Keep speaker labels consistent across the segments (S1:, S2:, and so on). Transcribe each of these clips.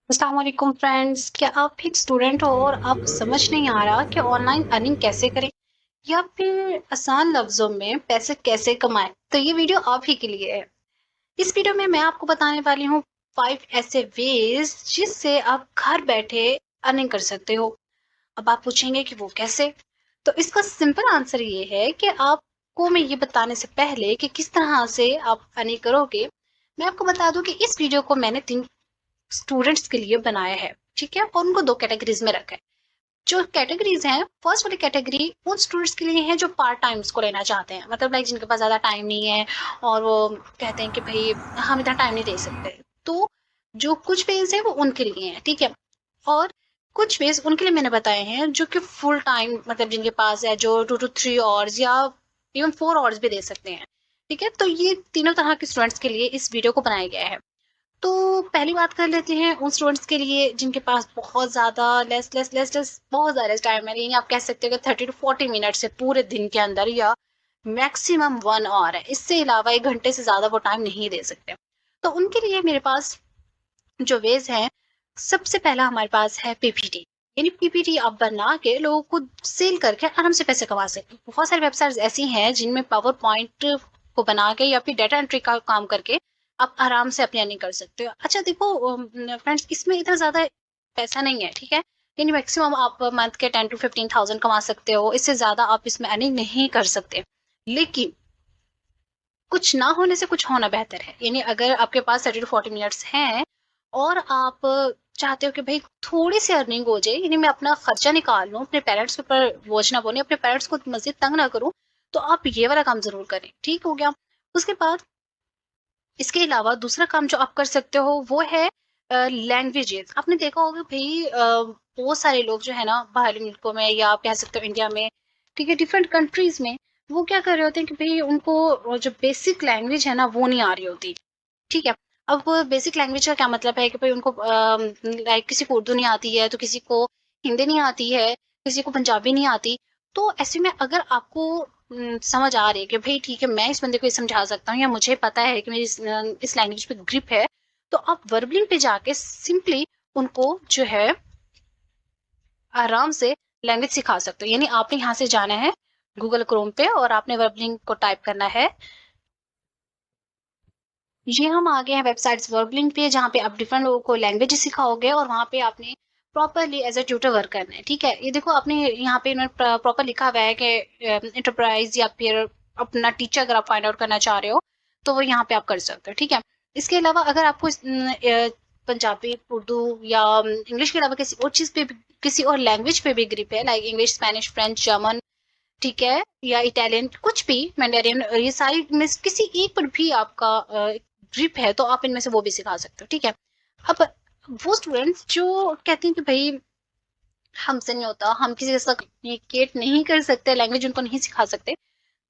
S1: अस्सलाम वालेकुम फ्रेंड्स। क्या आप एक स्टूडेंट हो और आप समझ नहीं आ रहा कि ऑनलाइन अर्निंग कैसे करें या फिर आसान लफ्जों में पैसे कैसे कमाएं? तो ये वीडियो आप ही के लिए है। इस वीडियो में मैं आपको बताने वाली हूँ 5 ऐसे वेज जिससे आप घर बैठे अर्निंग कर सकते हो। अब आप पूछेंगे कि वो कैसे? तो इसका सिंपल आंसर ये है कि आपको मैं ये बताने से पहले कि किस तरह से आप अर्निंग करोगे, मैं आपको बता दूं कि इस वीडियो को मैंने 3 स्टूडेंट्स के लिए बनाया है। ठीक है, और उनको 2 कैटेगरीज में रखा है। जो कैटेगरीज हैं, फर्स्ट वाली कैटेगरी उन स्टूडेंट्स के लिए है जो पार्ट टाइम्स को लेना चाहते हैं, मतलब लाइक जिनके पास ज्यादा टाइम नहीं है और वो कहते हैं कि भाई हम इतना टाइम नहीं दे सकते। तो जो कुछ वेज है वो उनके लिए है। ठीक है, और कुछ वेज उनके लिए मैंने बताए हैं जो कि फुल टाइम, मतलब जिनके पास है, जो 2 to 3 आवर्स या इवन 4 आवर्स भी दे सकते हैं। ठीक है, तो ये तीनों तरह के स्टूडेंट्स के लिए इस वीडियो को बनाया गया है। तो पहली बात कर लेते हैं उन स्टूडेंट्स के लिए जिनके पास बहुत ज़्यादा लेस बहुत ज़्यादा टाइम है, यानी आप कह सकते हो कि 30 to 40 मिनट्स है पूरे दिन के अंदर, या मैक्सिमम 1 आवर है, इससे अलावा 1 घंटे से ज़्यादा वो टाइम नहीं दे सकते। तो उनके लिए मेरे पास जो वेज है, सबसे पहला हमारे पास है पीपीटी। यानी पीपीटी आप बना के लोगों को सेल करके आराम से पैसे कमा सकते हैं। बहुत सारी वेबसाइट्स ऐसी हैं जिनमें पावर पॉइंट को बना के या फिर डाटा एंट्री का काम करके आप आराम से अपनी अर्निंग कर सकते हो। अच्छा देखो फ्रेंड्स, इसमें इतना ज्यादा पैसा नहीं है। ठीक है, यानी मैक्सिमम आप मंथ के 10 to 15 थाउजेंड कमा सकते हो, इससे ज्यादा आप इसमें अर्निंग नहीं कर सकते। लेकिन कुछ ना होने से कुछ होना बेहतर है। यानी अगर आपके पास 30 to 40 मिनट्स हैं और आप चाहते हो कि भाई थोड़ी सी अर्निंग हो जाए, यानी मैं अपना खर्चा निकाल लूं, अपने पेरेंट्स के ऊपर बोझ ना बने, अपने पेरेंट्स को मजीद तंग ना करूं, तो आप ये वाला काम जरूर करें। ठीक हो गया। उसके बाद इसके अलावा दूसरा काम जो आप कर सकते हो वो है लैंग्वेजेस। आपने देखा होगा भाई बहुत सारे लोग जो है ना बाहरी मुल्कों में, या आप कह सकते हो इंडिया में, ठीक है, डिफरेंट कंट्रीज में, वो क्या कर रहे होते हैं कि भाई उनको वो जो बेसिक लैंग्वेज है ना वो नहीं आ रही होती। ठीक है, अब बेसिक लैंग्वेज का क्या मतलब है कि भाई उनको लाइक किसी को उर्दू नहीं आती है, तो किसी को हिंदी नहीं आती है, किसी को पंजाबी नहीं आती। तो ऐसे में अगर आपको समझ आ रही है कि भाई ठीक है मैं इस बंदे को ये समझा सकता हूँ, या मुझे पता है कि मेरी इस लैंग्वेज पे ग्रिप है, तो आप वर्बलिंग पे जाके सिंपली उनको जो है आराम से लैंग्वेज सिखा सकते हो। यानी आपने यहाँ से जाना है गूगल क्रोम पे और आपने वर्बलिंग को टाइप करना है। ये हम आ गए हैं वेबसाइट्स वर्बलिंग पे, जहाँ पे आप डिफरेंट लोगों को लैंग्वेज सिखाओगे और वहाँ पे आपने properly as a tutor work करना है। ठीक है, ये देखो आपने यहाँ पे इन्होंने प्रॉपर लिखा हुआ है कि इंटरप्राइज या फिर अपना टीचर अगर आप फाइंड आउट करना चाह रहे हो तो वो यहाँ पे आप कर सकते हो। ठीक है, इसके अलावा अगर आपको पंजाबी, उर्दू या इंग्लिश के अलावा किसी और चीज पे किसी और लैंग्वेज पे भी ग्रिप है, like English, Spanish, French, German, ठीक है, या इटालियन, कुछ भी, मैंडेरियन, ये सारी में से किसी एक पर भी आपका ग्रिप है तो आप इनमें से वो भी सिखा सकते हो। ठीक है, अब वो स्टूडेंट्स जो कहते हैं कि भाई हमसे नहीं होता, हम किसी के साथ कम्युनिकेट नहीं कर सकते, लैंग्वेज उनको नहीं सिखा सकते,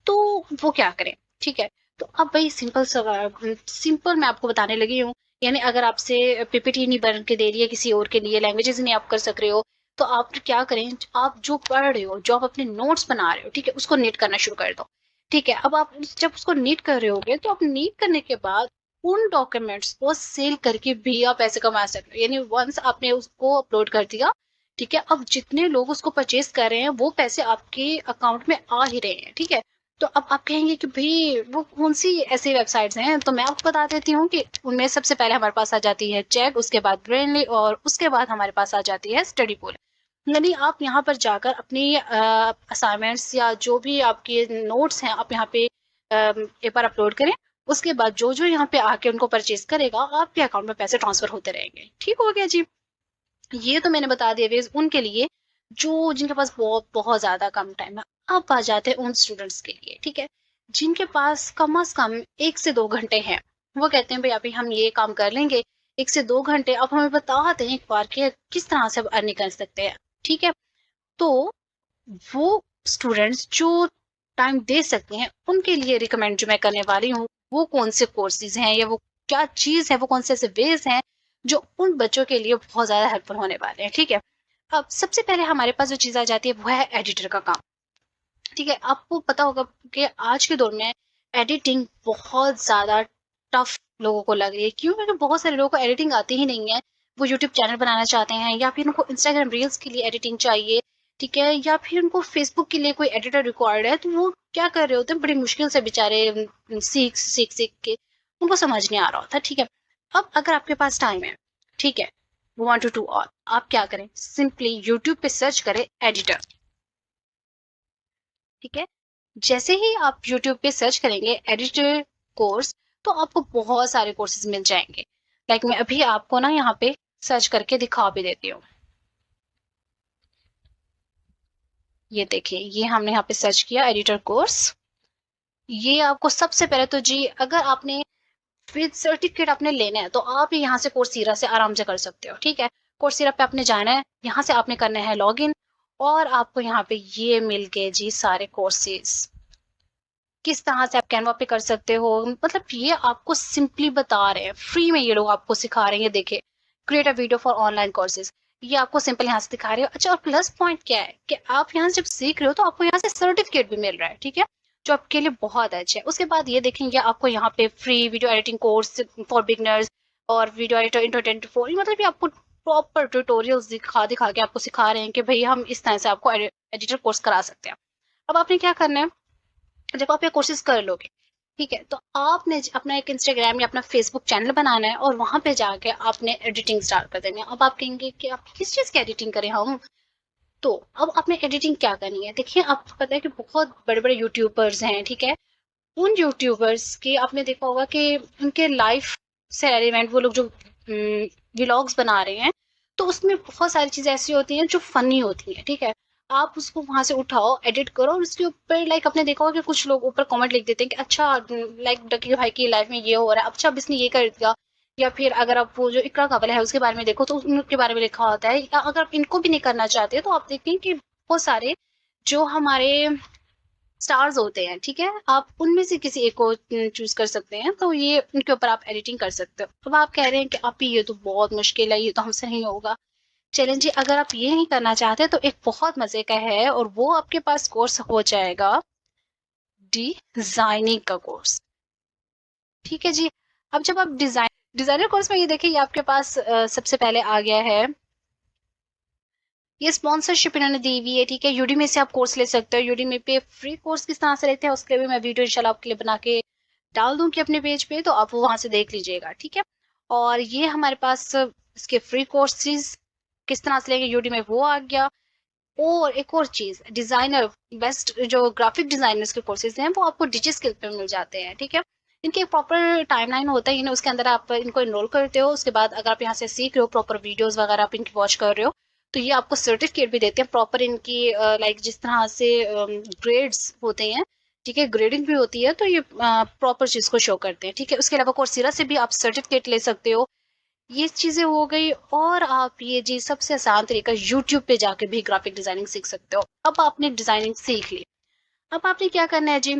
S1: तो वो क्या करें? ठीक है, तो अब भाई सिंपल मैं आपको बताने लगी हूँ। यानी अगर आपसे पीपीटी नहीं बन के दे रही है किसी और के लिए, लैंग्वेजेस नहीं आप कर सक रहे हो, तो आप क्या करें, आप जो पढ़ रहे हो, जो आप अपने नोट्स बना रहे हो, ठीक है, उसको नीट करना शुरू कर दो। ठीक है, अब आप जब उसको नीट कर रहे होगे तो आप नीट करने के बाद उन डॉक्यूमेंट्स को सेल करके भी आप पैसे कमा सकते हो। यानी वंस आपने उसको अपलोड कर दिया, ठीक है, अब जितने लोग उसको परचेज कर रहे हैं वो पैसे आपके अकाउंट में आ ही रहे हैं। ठीक है, तो अब आप कहेंगे कि भाई वो कौन सी ऐसी वेबसाइट्स हैं, तो मैं आपको बता देती हूँ कि उनमें सबसे पहले हमारे पास आ जाती है चेक, उसके बाद ब्रेनली, और उसके बाद हमारे पास आ जाती है स्टडी पूल। यानी आप यहाँ पर जाकर अपनी असाइनमेंट्स या जो भी आपके नोट्स हैं आप यहाँ पे एक बार अपलोड करें। उसके बाद जो जो यहाँ पे आके उनको परचेज करेगा आपके अकाउंट में पैसे ट्रांसफर होते रहेंगे। ठीक हो गया जी। ये तो मैंने बता दिया वेज उनके लिए जो जिनके पास बहुत बहुत ज्यादा कम टाइम है। अब आ जाते हैं उन स्टूडेंट्स के लिए, ठीक है, जिनके पास कम से कम 1 से 2 घंटे हैं। वो कहते हैं भाई अभी हम ये काम कर लेंगे 1 से 2 घंटे, अब हमें बता दें एक बार कि किस तरह से अर्निंग कर सकते हैं। ठीक है, तो वो स्टूडेंट्स जो टाइम दे सकते हैं उनके लिए रिकमेंड जो मैं करने वाली हूँ, वो कौन से कोर्सेज हैं या वो क्या चीज है, वो कौन से ऐसे वेज हैं जो उन बच्चों के लिए बहुत ज्यादा हेल्पफुल होने वाले हैं। ठीक है, अब सबसे पहले हमारे पास जो चीज आ जाती है वो है एडिटर का काम। ठीक है, आपको पता होगा कि आज के दौर में एडिटिंग बहुत ज्यादा टफ लोगों को लग रही है। क्यों? क्योंकि बहुत सारे लोगों को एडिटिंग आती ही नहीं है। वो यूट्यूब चैनल बनाना चाहते हैं, या फिर उनको इंस्टाग्राम रील्स के लिए एडिटिंग चाहिए, ठीक है, या फिर उनको फेसबुक के लिए कोई एडिटर रिक्वायर्ड है, तो वो क्या कर रहे होते हैं, बड़ी मुश्किल से बेचारे सीख सीख सीख के उनको समझ नहीं आ रहा होता, ठीक है। अब अगर आपके पास टाइम है, ठीक है, वांट टू डू ऑल, आप क्या करें, सिंपली यूट्यूब पे सर्च करें एडिटर, ठीक है। जैसे ही आप यूट्यूब पे सर्च करेंगे एडिटर कोर्स, तो आपको बहुत सारे कोर्सेज मिल जाएंगे। लाइक मैं अभी आपको ना यहाँ पे सर्च करके दिखा भी देती हूँ। ये देखिए, ये हमने यहाँ पे सर्च किया एडिटर कोर्स। ये आपको सबसे पहले तो जी, अगर आपने फिर सर्टिफिकेट आपने लेना है तो आप यहाँ से कोर्सेरा से आराम से कर सकते हो, ठीक है। कोर्सेरा पे आपने जाना है, यहाँ से आपने करना है लॉगिन, और आपको यहाँ पे ये मिल गए जी सारे कोर्सेज। किस तरह से आप कैनवा पे कर सकते हो, मतलब ये आपको सिंपली बता रहे हैं, फ्री में ये लोग आपको सिखा रहे हैं। देखिए, create a video for online courses, ये आपको सिंपल यहाँ से दिखा रहे हो। अच्छा, और प्लस पॉइंट क्या है कि आप यहाँ जब सीख रहे हो तो आपको यहाँ से सर्टिफिकेट भी मिल रहा है, ठीक है, जो आपके लिए बहुत अच्छा है। उसके बाद ये देखेंगे आपको यहाँ पे free video editing course for beginners और वीडियो एडिटर इंट्रो 24, मतलब ये आपको प्रॉपर ट्यूटोरियल्स दिखा दिखा के आपको सिखा रहे हैं कि भाई हम इस तरह से आपको एडिटर कोर्स करा सकते हैं। अब आपने क्या करना है, जब आप ये कोर्सेज कर लोगे, ठीक है, तो आपने अपना एक इंस्टाग्राम या अपना फेसबुक चैनल बनाना है और वहां पे जाके आपने एडिटिंग स्टार्ट कर देनी है। अब आप कहेंगे कि आप किस चीज की एडिटिंग करें हम, तो अब आपने एडिटिंग क्या करनी है। देखिए, आपको पता है कि बहुत बड़े बड़े यूट्यूबर्स हैं, ठीक है, उन यूट्यूबर्स की आपने देखा होगा कि उनके लाइफ से रेलिवेंट वो लोग जो व्लॉग्स बना रहे हैं, तो उसमें बहुत सारी चीजें ऐसी होती हैं जो फनी होती हैं, ठीक है। आप उसको वहां से उठाओ, एडिट करो, और उसके ऊपर लाइक आपने देखा होगा कि कुछ लोग ऊपर कमेंट लिख देते हैं कि अच्छा, लाइक डकी भाई की लाइफ में ये हो रहा है, अच्छा अब इसने ये कर दिया। या फिर अगर आप वो जो इकरा कवल है उसके बारे में देखो तो उनके बारे में लिखा होता है। या अगर आप इनको भी नहीं करना चाहते तो आप देखते हैं कि बहुत सारे जो हमारे स्टार्स होते हैं, ठीक है, आप उनमें से किसी एक को चूज कर सकते हैं, तो ये उनके ऊपर आप एडिटिंग कर सकते हो। अब आप कह रहे हैं कि आप ये तो बहुत मुश्किल है, ये तो हमसे नहीं होगा। चलें जी, अगर आप ये नहीं करना चाहते तो एक बहुत मजे का है, और वो आपके पास कोर्स हो जाएगा डिजाइनिंग का कोर्स, ठीक है जी। अब जब आप डिजाइनर कोर्स में ये देखिए, ये आपके पास सबसे पहले आ गया है, ये स्पॉन्सरशिप इन्होंने दी हुई है, ठीक है। यूडीमी से आप कोर्स ले सकते हो। यूडीमी पे फ्री कोर्स किस तरह से लेते हैं उसके भी मैं वीडियो इंशाल्लाह आपके लिए बना के डाल दूंगी अपने पेज पे, तो आप वो वहां से देख लीजिएगा, ठीक है। और ये हमारे पास इसके फ्री कोर्सेज किस तरह से लेंगे यूडीमी, वो आ गया। और एक और चीज, डिजाइनर बेस्ट जो ग्राफिक डिजाइनर्स के कोर्सेज हैं वो आपको डिजी स्किल पे मिल जाते हैं, ठीक है। इनके प्रॉपर टाइमलाइन होता है, उसके अंदर आप इनको इनरोल करते हो। उसके बाद अगर आप यहाँ से सीख रहे हो, प्रॉपर वीडियोस वगैरह आप इनकी वॉच कर रहे हो, तो ये आपको सर्टिफिकेट भी देते हैं प्रॉपर इनकी, लाइक जिस तरह से ग्रेड्स होते हैं, ठीक है, ग्रेडिंग भी होती है, तो ये प्रॉपर चीज को शो करते हैं, ठीक है। उसके अलावा कोर्सेरा से भी आप सर्टिफिकेट ले सकते हो। ये चीजें हो गई, और आप ये जी सबसे आसान तरीका, यूट्यूब पे जाके भी ग्राफिक डिजाइनिंग सीख सकते हो। अब आपने डिजाइनिंग सीख ली, अब आपने क्या करना है जी,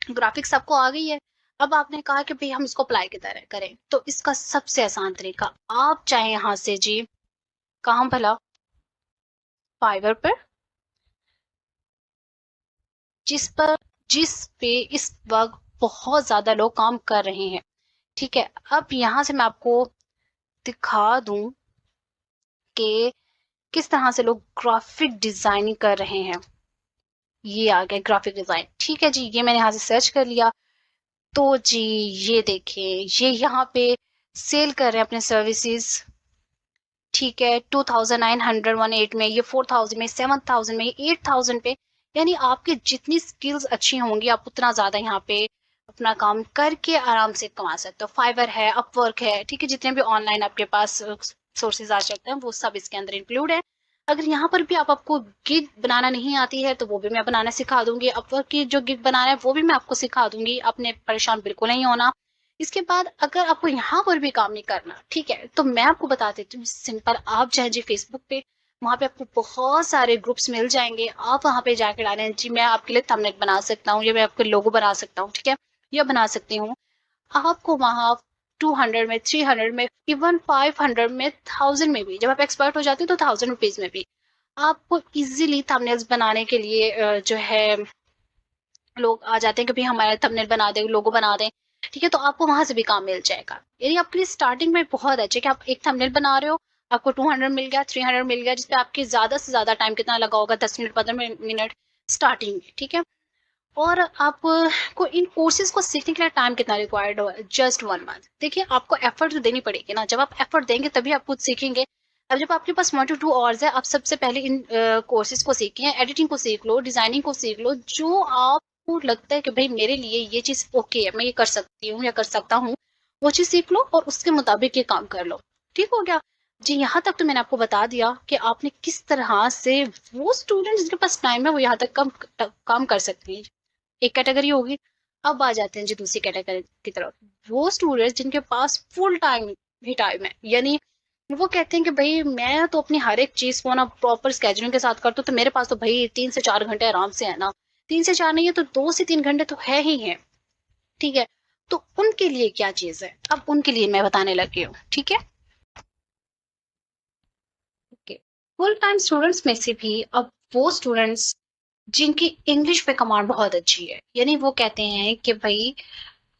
S1: ग्राफिक्स आपको आ गई है। अब आपने कहा कि भाई हम इसको अप्लाई की तरह करें, तो इसका सबसे आसान तरीका, आप चाहे यहाँ से जी, कहाँ भला, फाइवर पर, जिस पे इस वक्त बहुत ज्यादा लोग काम कर रहे हैं, ठीक है। अब यहाँ से मैं आपको दिखा दूं कि किस तरह से लोग ग्राफिक डिजाइनिंग कर रहे हैं। ये आ गया ग्राफिक डिजाइन, ठीक है जी, ये मैंने यहाँ से सर्च कर लिया। तो जी ये देखिए, ये यहाँ पे सेल कर रहे हैं अपने सर्विसेज, ठीक है। 2918 में, ये 4000 में, 7000 में, 8000 पे, यानी आपकी जितनी स्किल्स अच्छी होंगी आप उतना ज्यादा यहाँ पे अपना काम करके आराम से कमा सकते हो। फाइवर है, अपवर्क है, ठीक है, जितने भी ऑनलाइन आपके पास सोर्सेज आ सकते हैं वो सब इसके अंदर इंक्लूड है। अगर यहाँ पर भी आपको गिग बनाना नहीं आती है तो वो भी मैं बनाना सिखा दूंगी। अपवर्क की जो गिग बनाना है वो भी मैं आपको सिखा दूंगी, आपने परेशान बिल्कुल नहीं होना। इसके बाद अगर आपको यहाँ पर भी काम नहीं करना, ठीक है, तो मैं आपको बता देती हूँ सिंपल, आप चाहे जी फेसबुक पे, वहां पे आपको बहुत सारे ग्रुप्स मिल जाएंगे, आप वहां पे जाके डालें जी मैं आपके लिए थंबनेल बना सकता हूँ, या मैं आपके लोगो बना सकता हूँ, ठीक है, या बना सकती हूँ। आपको वहां 200 में, 300 में, इवन 500 में, 1000 में भी, जब आप एक्सपर्ट हो जाते हैं तो 1000 रुपीज में भी आपको इजीली थंबनेल्स बनाने के लिए जो है लोग आ जाते हैं कि भाई हमारा थंबनेल बना दें, लोगो बना दें। ठीक है, तो आपको वहां से भी काम मिल जाएगा। यानी आपके लिए स्टार्टिंग में बहुत अच्छे कि आप एक थंबनेल बना रहे हो, आपको 200 मिल गया, 300 मिल गया, जिसपे आपके ज्यादा से ज्यादा टाइम कितना लगा होगा, 10 मिनट, 15 मिनट स्टार्टिंग में। ठीक है, और आप को इन कोर्सेज को सीखने के लिए टाइम कितना रिक्वायर्ड हो, जस्ट 1 मंथ। देखिए, आपको एफर्ट तो देनी पड़ेगी ना, जब आप एफर्ट देंगे तभी आप कुछ सीखेंगे। अब जब आपके पास 1 to 2 आवर्स है, आप सबसे पहले इन कोर्सेज को सीखें, एडिटिंग को सीख लो, डिजाइनिंग को सीख लो, जो आपको लगता है कि भाई मेरे लिए ये चीज ओके है, मैं ये कर सकती हूँ या कर सकता हूँ, वो चीज सीख लो और उसके मुताबिक ये काम कर लो। ठीक हो गया जी। यहाँ तक तो मैंने आपको बता दिया कि आपने किस तरह से, वो स्टूडेंट जिनके पास टाइम है वो यहाँ तक काम कर सकते हैं। एक कैटेगरी होगी। अब आ जाते हैं जी दूसरी कैटेगरी की तरफ, वो स्टूडेंट्स जिनके पास फुल टाइम ही टाइम है। यानी वो कहते हैं कि भाई मैं तो अपनी हर एक चीज को ना प्रॉपर स्केड्यूलिंग के साथ करता हूँ, तो मेरे पास तो भाई 3 से 4 घंटे आराम से है ना, 3 से 4 नहीं है तो 2 से 3 घंटे तो है ही है। ठीक है, तो उनके लिए क्या चीज है, अब उनके लिए मैं बताने लगी हूँ। ठीक है, ओके। फुल टाइम स्टूडेंट्स में से भी अब वो स्टूडेंट्स जिनकी इंग्लिश पे कमांड बहुत अच्छी है, यानी वो कहते हैं कि भाई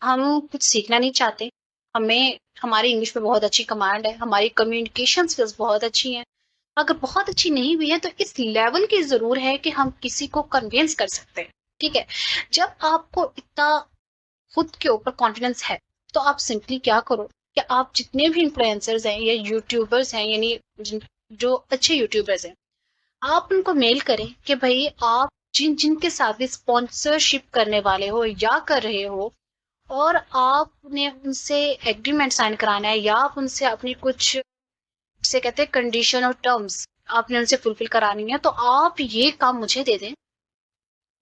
S1: हम कुछ सीखना नहीं चाहते, हमें हमारी इंग्लिश पे बहुत अच्छी कमांड है, हमारी कम्युनिकेशन स्किल्स बहुत अच्छी हैं। अगर बहुत अच्छी नहीं भी है तो इस लेवल की जरूर है कि हम किसी को कन्विंस कर सकते हैं। ठीक है, जब आपको इतना खुद के ऊपर कॉन्फिडेंस है, तो आप सिंपली क्या करो कि आप जितने भी इन्फ्लुएंसर्स हैं या यूट्यूबर्स हैं, यानी जो अच्छे यूट्यूबर्स हैं, आप उनको मेल करें कि भाई आप जिनके साथ भी स्पॉन्सरशिप करने वाले हो या कर रहे हो, और आपने उनसे एग्रीमेंट साइन कराना है, या आप उनसे अपनी कुछ से कहते हैं कंडीशन और टर्म्स आपने उनसे फुलफिल करानी है, तो आप ये काम मुझे दे दें,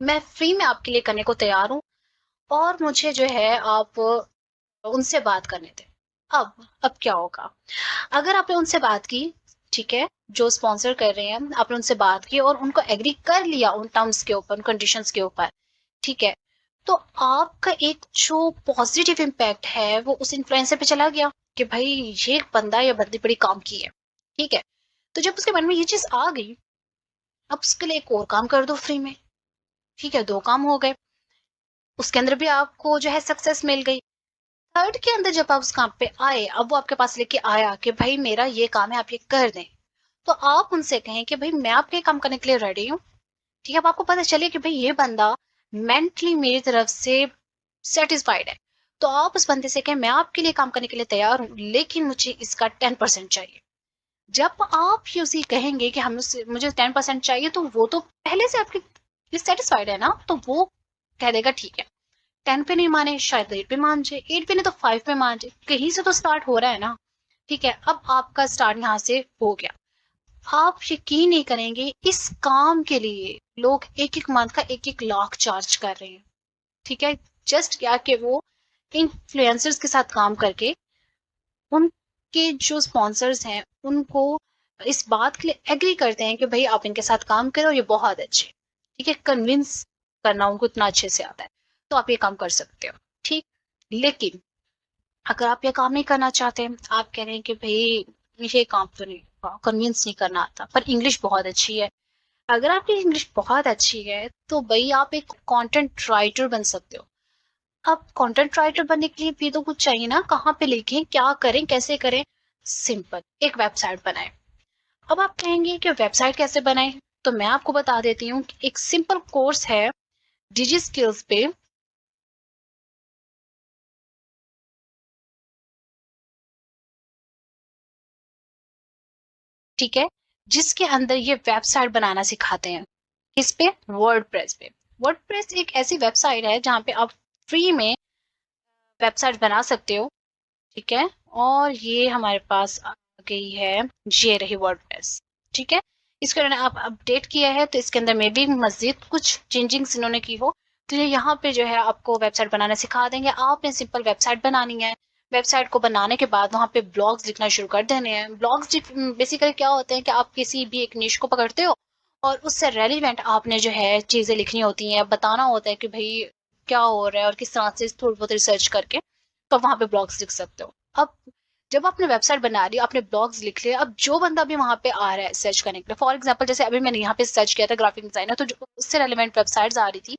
S1: मैं फ्री में आपके लिए करने को तैयार हूँ। और मुझे जो है आप उनसे बात करने दें। अब क्या होगा, अगर आपने उनसे बात की, ठीक है, जो स्पॉन्सर कर रहे हैं आपने उनसे बात की और उनको एग्री कर लिया उन टर्म्स के ऊपर, कंडीशंस के ऊपर, ठीक है, तो आपका एक जो पॉजिटिव इम्पैक्ट है वो उस इन्फ्लुएंसर पे चला गया कि भाई ये बंदा या बंदी बड़ी काम की है। ठीक है, तो जब उसके मन में ये चीज आ गई, अब उसके लिए एक और काम कर दो फ्री में। ठीक है, 2 काम हो गए, उसके अंदर भी आपको जो है सक्सेस मिल गई। थर्ड के अंदर जब आप उस काम पे आए, अब वो आपके पास लेके आया कि भाई मेरा ये काम है, आप ये कर दें, तो आप उनसे कहें कि भाई मैं आपके काम करने के लिए रेडी हूँ। ठीक है, अब आपको पता चले कि भाई ये बंदा मेंटली मेरी तरफ से सेटिस्फाइड है, तो आप उस बंदे से कहें मैं आपके लिए काम करने के लिए तैयार हूँ, लेकिन मुझे इसका 10% चाहिए। जब आप ये उसे कहेंगे कि हम मुझे 10% चाहिए, तो वो तो पहले से आपके सेटिस्फाइड है ना, तो वो कह देगा ठीक है। 10 पे नहीं माने, शायद 8 पे मान जाए, 8 पे नहीं तो 5 पे मान जाए, कहीं से तो स्टार्ट हो रहा है ना। ठीक है, अब आपका स्टार्ट यहाँ से हो गया। आप यकीन नहीं करेंगे, इस काम के लिए लोग एक एक मंथ का 1-1 लाख चार्ज कर रहे हैं। ठीक है, जस्ट क्या कि वो इन्फ्लुएंसर्स के साथ काम करके उनके जो स्पॉन्सर्स हैं उनको इस बात के लिए एग्री करते हैं कि भाई आप इनके साथ काम करो, ये बहुत अच्छे। ठीक है, कन्विंस करना उनको इतना अच्छे से आता है, तो आप ये काम कर सकते हो। ठीक, लेकिन अगर आप ये काम नहीं करना चाहते, आप कह रहे हैं कि भाई मुझे ये काम तो नहीं, कन्विंस नहीं करना आता, पर इंग्लिश बहुत अच्छी है। अगर आपकी इंग्लिश बहुत अच्छी है तो भाई आप एक कंटेंट राइटर बन सकते हो। अब कंटेंट राइटर बनने के लिए भी तो कुछ चाहिए ना, कहाँ पे लिखें, क्या करें, कैसे करें। सिंपल, एक वेबसाइट बनाएं। अब आप कहेंगे कि वेबसाइट कैसे बनाएं, तो मैं आपको बता देती हूँ कि एक सिंपल कोर्स है डिजी स्किल्स पे। ठीक है, जिसके अंदर ये वेबसाइट बनाना सिखाते हैं। किस पे, वर्डप्रेस पे। वर्डप्रेस एक ऐसी वेबसाइट है जहाँ पे आप फ्री में वेबसाइट बना सकते हो। ठीक है, और ये हमारे पास आ गई है, ये रही वर्डप्रेस। ठीक है, इसको मैंने आप अपडेट किया है, तो इसके अंदर में भी मजीद कुछ चेंजिंग्स इन्होंने की हो, तो ये यहाँ पे जो है आपको वेबसाइट बनाना सिखा देंगे। आपने सिंपल वेबसाइट बनानी है। वेबसाइट को बनाने के बाद वहाँ पे ब्लॉग्स लिखना शुरू कर देने हैं। ब्लॉग्स बेसिकली क्या होते हैं कि आप किसी भी एक निश को पकड़ते हो और उससे रेलिवेंट आपने जो है चीजें लिखनी होती हैं, बताना होता है कि भाई क्या हो रहा है और किस तरह से थोड़ी बहुत रिसर्च करके तो वहां पे ब्लॉग्स लिख सकते हो। अब जब आपने वेबसाइट बना रही हो, आपने ब्लॉग्स लिख लिया, अब जो बंदा भी वहां पे आ रहा है सर्च करने के लिए, फॉर एग्जांपल जैसे अभी मैंने यहाँ पे सर्च किया था ग्राफिक डिजाइनर, तो जो उससे रेलिवेंट वेबसाइट्स आ रही थी,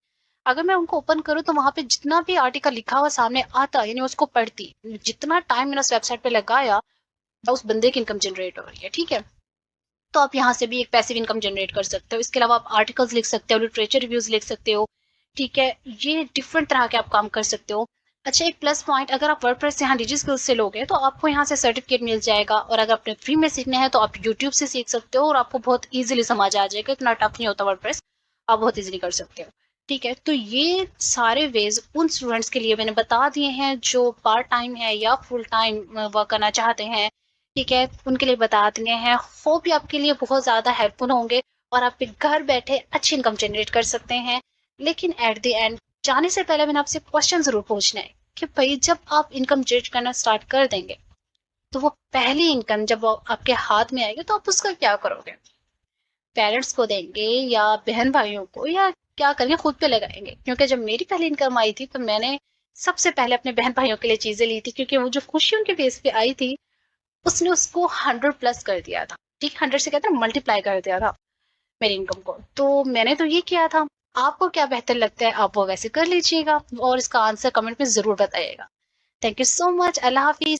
S1: अगर मैं उनको ओपन करूँ तो वहाँ पे जितना भी आर्टिकल लिखा हुआ सामने आता, यानी उसको पढ़ती, जितना टाइम मैंने उस वेबसाइट पे लगाया, उस बंदे की इनकम जनरेट हो रही है, ठीक है? तो आप यहाँ से भी एक पैसिव इनकम जनरेट कर सकते हो। इसके अलावा आप आर्टिकल्स लिख सकते हो, लिटरेचर रिव्यूज लिख सकते हो, ठीक है? ये डिफरेंट तरह के आप काम कर सकते हो। अच्छा, एक प्लस पॉइंट, अगर आप वर्डप्रेस से यहाँ डिजी स्किल्स से लोगे तो आपको यहाँ से सर्टिफिकेट मिल जाएगा, और अगर आपने फ्री में सीखना है तो आप यूट्यूब से सीख सकते हो और आपको बहुत ईजिली समझ आ जाएगा, इतना टफ नहीं होता वर्डप्रेस, आप बहुत ईजिली कर सकते हो, ठीक है? तो ये सारे वेज उन स्टूडेंट्स के लिए मैंने बता दिए हैं जो पार्ट टाइम है या फुल टाइम वर्क करना चाहते हैं, ठीक है? उनके लिए बता दिए हैं। होप भी आपके लिए बहुत ज़्यादा हेल्पफुल होंगे और आप घर बैठे अच्छी इनकम जनरेट कर सकते हैं। लेकिन एट द एंड जाने से पहले मैंने आपसे क्वेश्चन ज़रूर पूछना है कि भाई, जब आप इनकम जनरेट करना स्टार्ट कर देंगे, तो वो पहली इनकम जब वो आपके हाथ में आएगी तो आप उसका क्या करोगे? पेरेंट्स को देंगे या बहन भाइयों को, या क्या करेंगे, खुद पे लगाएंगे? क्योंकि जब मेरी पहली इनकम आई थी तो मैंने सबसे पहले अपने बहन भाइयों के लिए चीज़ें ली थी, क्योंकि वो जो खुशी उनके फेस पे आई थी, उसने उसको 100 प्लस कर दिया था, ठीक? 100 से कहते हैं मल्टीप्लाई कर दिया था मेरी इनकम को। तो मैंने तो ये किया था। आपको क्या बेहतर लगता है, आप वो वैसे कर लीजिएगा, और इसका आंसर कमेंट में जरूर बताइएगा। Thank you so much. Allah Hafiz.